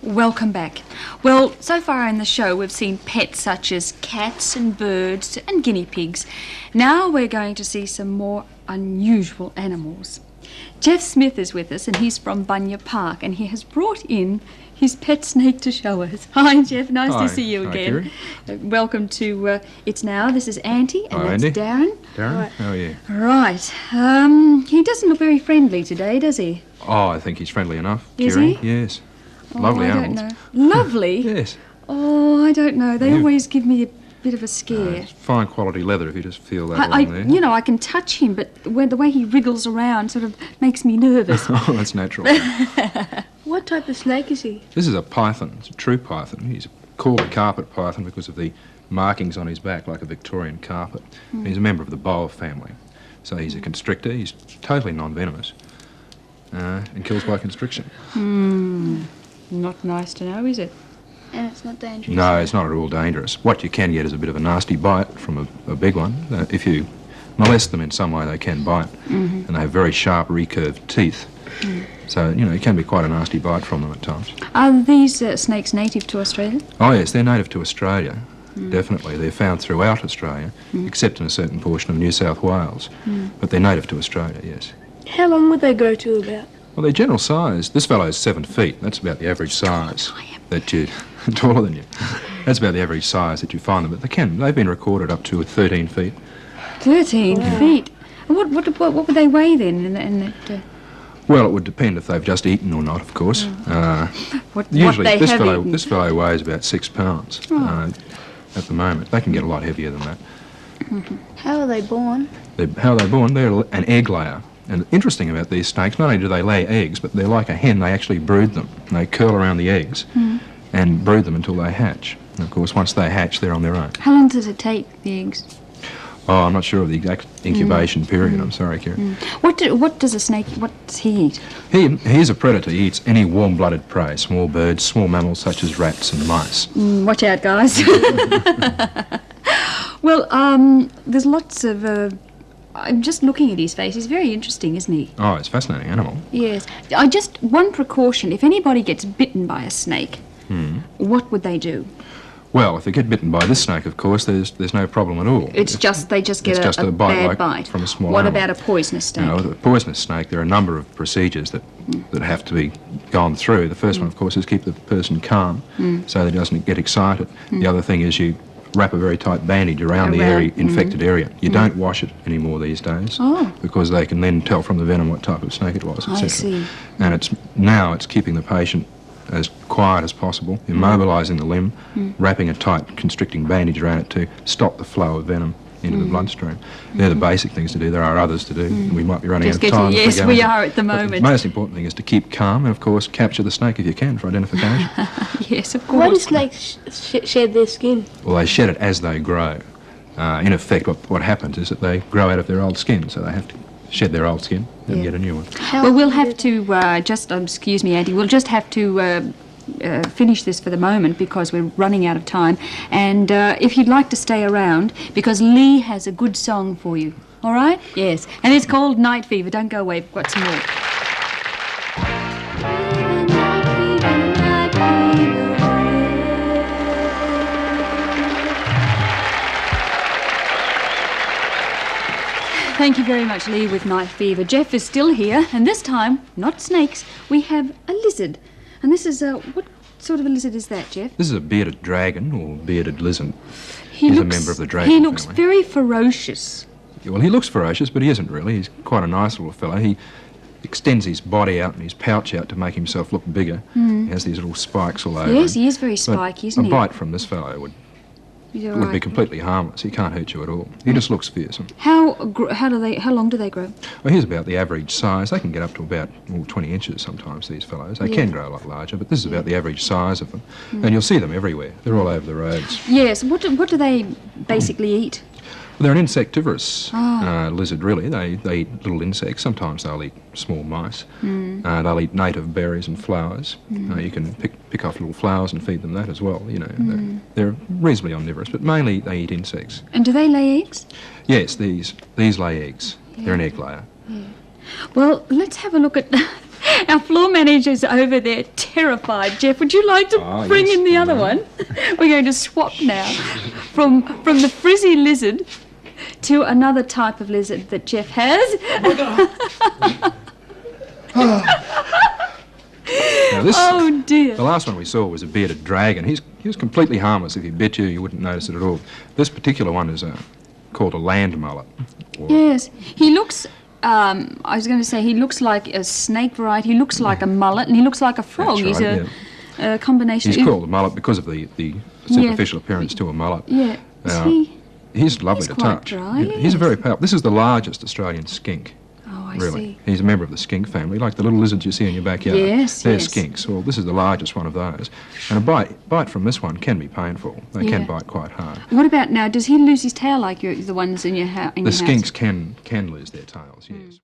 Welcome back. Well, so far in the show we've seen pets such as cats and birds and guinea pigs. Now we're going to see some more unusual animals. Jeff Smith is with us and he's from Bunya Park and he has brought in his pet snake to show us. Hi Jeff, nice to see you again. Welcome to It's Now. This is Auntie and that's Andy. Darren. Darren, right. How are you? Right. He doesn't look very friendly today, does he? Oh, I think he's friendly enough. Is Kirri. he? Yes. Lovely animals. I don't know. Lovely? Yes. Oh, I don't know. They always give me a bit of a scare. It's fine quality leather if you just feel that along there. You know, I can touch him, but the way he wriggles around sort of makes me nervous. Oh, that's natural. What type of snake is he? This is a python. It's a true python. He's called a carpet python because of the markings on his back like a Victorian carpet. And he's a member of the boa family. So he's a constrictor. He's totally non-venomous and kills by constriction. Not nice to know, is it? And it's not dangerous? No, it's not at all dangerous. What you can get is a bit of a nasty bite from a big one. If you molest them in some way, they can bite. And they have very sharp, recurved teeth. So, you know, it can be quite a nasty bite from them at times. Are these snakes native to Australia? Oh, yes, they're native to Australia, definitely. They're found throughout Australia, except in a certain portion of New South Wales. But they're native to Australia, yes. How long would they grow to about? Well, their general size, this fellow is 7 feet. That's about the average size that you... taller than you. That's about the average size that you find them. But they've been recorded up to 13 feet. 13 feet? And what would they weigh then? Well, it would depend if they've just eaten or not, of course. Usually, this fellow weighs about 6 pounds at the moment. They can get a lot heavier than that. How are they born? How are they born? They're an egg layer. And interesting about these snakes, not only do they lay eggs, but they're like a hen. They actually brood them. And they curl around the eggs and brood them until they hatch. And of course, once they hatch, they're on their own. How long does it take, the eggs? Oh, I'm not sure of the exact incubation period. I'm sorry, Kirri. What does a snake, what does he eat? He's a predator. He eats any warm-blooded prey, small birds, small mammals such as rats and mice. Watch out, guys. Well, there's lots of... I'm just looking at his face. He's very interesting, isn't he? Oh, it's a fascinating animal. Yes. One precaution. If anybody gets bitten by a snake, what would they do? Well, if they get bitten by this snake, of course, there's no problem at all. They just get a bad bite from a small What animal. about a poisonous snake? You know, a poisonous snake, there are a number of procedures that have to be gone through. The first one, of course, is keep the person calm so that he doesn't get excited. The other thing is you wrap a very tight bandage around the infected area. You don't wash it anymore these days because they can then tell from the venom what type of snake it was, etc. I see. And it's keeping the patient as quiet as possible, immobilising the limb, wrapping a tight constricting bandage around it to stop the flow of venom into the bloodstream. They're the basic things to do. There are others to do. We might be running out of time. Yes, we are at the moment. But the most important thing is to keep calm and, of course, capture the snake if you can for identification. Yes, of course. Why do snakes shed their skin? Well, they shed it as they grow. In effect, what happens is that they grow out of their old skin, so they have to shed their old skin and get a new one. Well, we'll have to excuse me, Auntie, we'll just have to finish this for the moment because we're running out of time. And if you'd like to stay around, because Lee has a good song for you. All right? Yes. And it's called Night Fever. Don't go away. We've got some more. Thank you very much, Lee, with Night Fever. Jeff is still here, and this time, not snakes, we have a lizard. And this is what sort of a lizard is that, Jeff? This is a bearded dragon or bearded lizard. He's a member of the dragon He looks family. very ferocious. Well, he looks ferocious, but he isn't really. He's quite a nice little fellow. He extends his body out and his pouch out to make himself look bigger. He has these little spikes all over him. Yes, he is very spiky, isn't he? A bite from this fellow would be completely harmless. He can't hurt you at all. He just looks fearsome. How long do they grow? Well, here's about the average size. They can get up to about 20 inches sometimes, these fellows. They can grow a lot larger, but this is about the average size of them. And you'll see them everywhere. They're all over the roads. Yes. What do they basically eat? Well, they're an insectivorous lizard, really. They eat little insects. Sometimes they'll eat small mice. They'll eat native berries and flowers. You can pick off little flowers and feed them that as well. You know, they're reasonably omnivorous, but mainly they eat insects. And do they lay eggs? Yes, these lay eggs. They're an egg layer. Well, let's have a look at Our floor manager's over there, terrified. Jeff, would you like to bring in the other one? We're going to swap now from the frizzy lizard to another type of lizard that Jeff has. Now this, Oh dear. the last one we saw was a bearded dragon. He was completely harmless. If he bit you, you wouldn't notice it at all. This particular one is called a land mullet. Yes, he looks. I was going to say he looks like a snake variety. He looks like a mullet, and he looks like a frog. That's He's right, a combination. He's called a mullet because of the superficial appearance to a mullet. Yeah. Is He's lovely He's to quite touch. dry, He's a very powerful. This is the largest Australian skink. Oh, I Really. see. He's a member of the skink family, like the little lizards you see in your backyard. Yes, They're yes. skinks. Well, this is the largest one of those. And a bite from this one can be painful. They can bite quite hard. What about now? Does he lose his tail like the ones in your house? The skinks can lose their tails, yes.